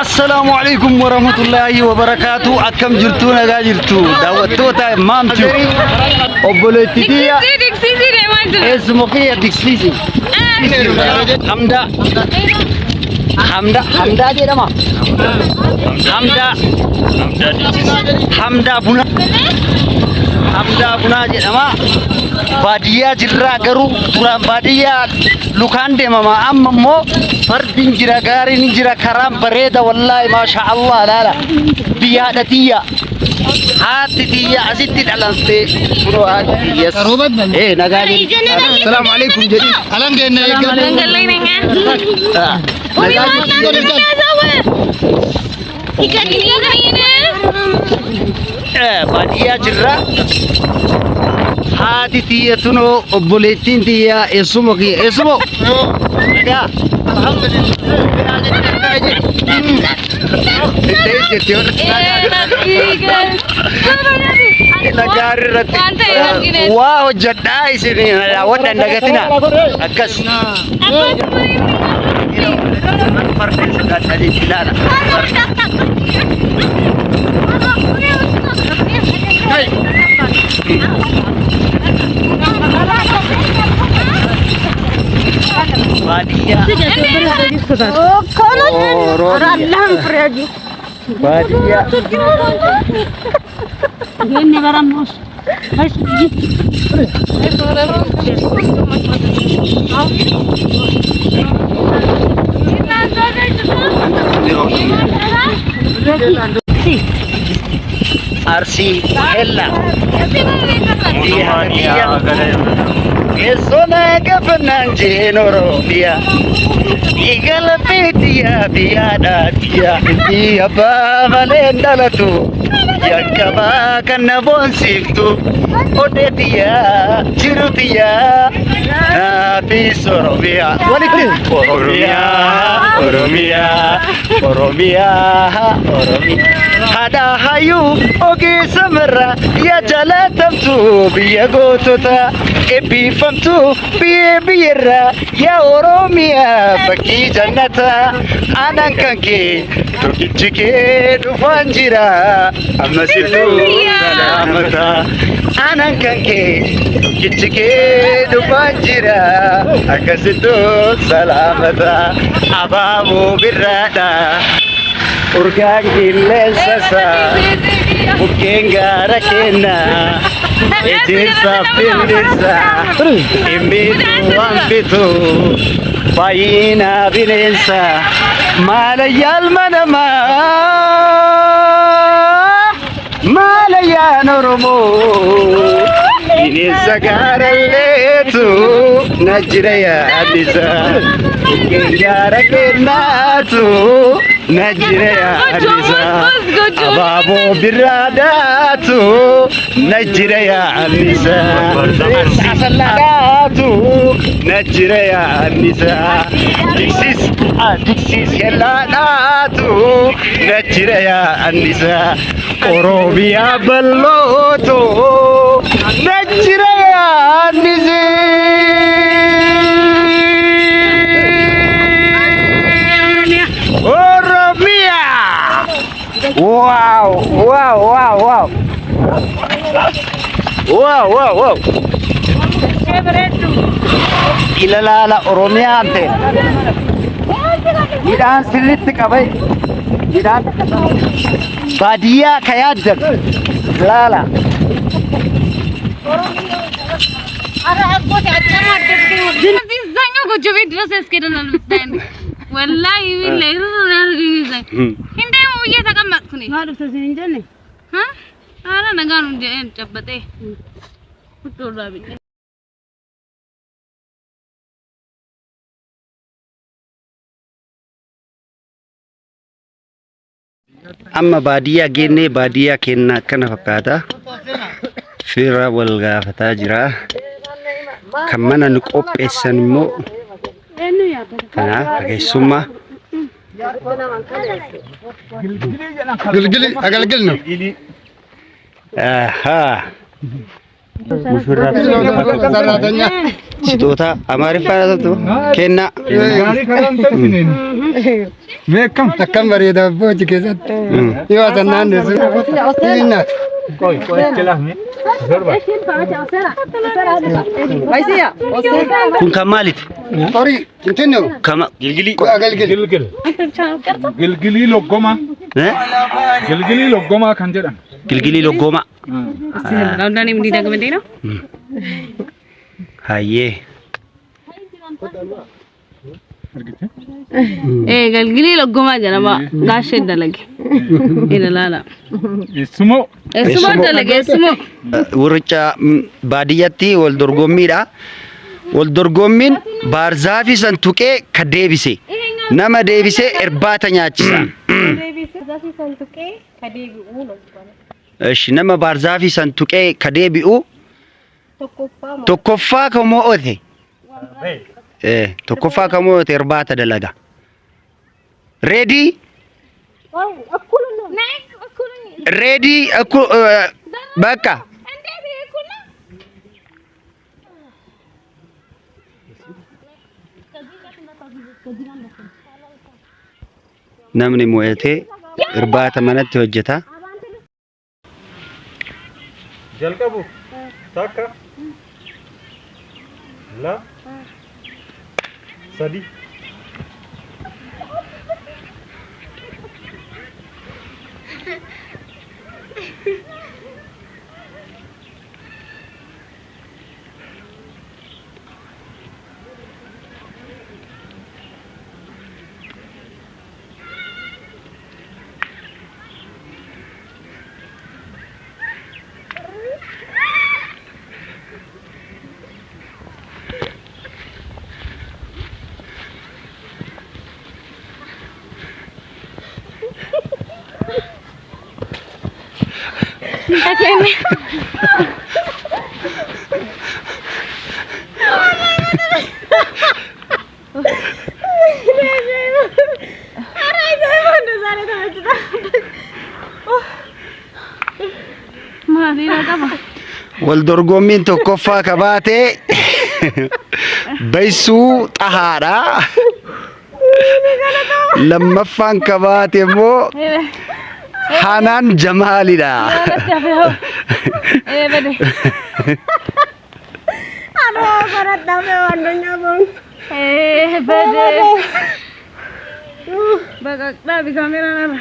السلام عليكم ورحمة الله وبركاته. أكم جرتو نجا جرتو دعوتو تا مامتو أبولتيتيا اسمه كي ديكسيسي حمدا حمدا دي دما حمدا بنا jedhama baadiyyaa jirraa garuu duraan baadiyyaa lukaan deemama amma immoo fardiin jira gaariin jira karaan bareeda wallaahi maasha Allah laala biyyaadha tiyya haati tiyya asitti dhalante kunoo haati tiyyas nagaa jedhi assalaamu alaykum jedhi alan geenne baadiyyaa jirra haati tiyya tunoo obboleettiin tiyya eessumo kiyya eessumo nagaa waa hojjadhaa isin wadhan dagatina akkas farfeessa gaadhanii ilaala Badia. Oh, kalau Allah pergi. Badia. Ini barang mus. Harus Arsi Hella. Kesona kafanan jenoro dia igala petia biada dia dia ba valendala tu yakaba kana bonsiftu ode dia chirutia na pisorobia walikin oromia hada hayu oge samra ya jalatamtu biya gotota ebi famtu biyera ya oromia baki jannata anan kanke tokichike dufanjira amasitu salamata anan kanke tokichike dufanjira akasitu salamata ababu birada urgang dilesasa ukengara kena ejirsa pindisa imbitu ambitu bayina binensa malayal manama malayan oromo binensa garaletu najraya adisa ukengara kenatu najraya adisa ababo biradatu najraya adisa asalatu najraya adisa diksis helatu najraya adisa oromia balloto najraya adisa Wow. Ilalala Oromia ante. Idan sirrit kabay. Idan badia kayadar. Lala. Ara agbo te acha matte. Din zango ko jobi dress eskedana nalbtain. Wallahi billahi rurun Hindi mo ye takamat kuni. Ngaru sa sinjane. Ha? Ara naganu je chabbate. Putul rabi. Amma baadiyaa geenne baadiyaa kenna kana fakkaata fira wal gaafataa jira kan mana nu qopheessan immoo kana keessummaa agalgilno aha mushurraa ستوتا أماري فارس تو كنا Gaarii karaa hin tolchine. Beekam. Akkam bareeda booti keessatti. Yoo asannaan deessu. Siinat. Qoy chilaafne. Zorba. كن كمالت Horii kintinnu. كما جلجلي Agalgil. Gilgil. Gilgilii loggoma. Gilgilii loggoma kan jedhan. جلجلي لوجوما هاي Argite? galgilii loggoma jedhama gaashee dalage ilaala Eessumoo. eessuma dalage eessuma ورجع بادياتي والدرغوميدا والدرغومين بارزافي سنتوكي كديبسي نما ديبسي إرباتا نياتشسا ايش نما بارزافي سنتوكي كديبئو توكوفا كمو اوثي ايه توكوفا كمو اوثي إرباتا دلغا ريدي ريدي اكو بكا namni mo'atee irbaata manatti hojjeta. Jalqabu. Takka. La. Sadi. Waldorgommiin tokkoffaa kabaatee baysuu xahaadha. Lammaffaan kabaate immoo Hanaan Jamaalidha. Bakaklah di kamera nana.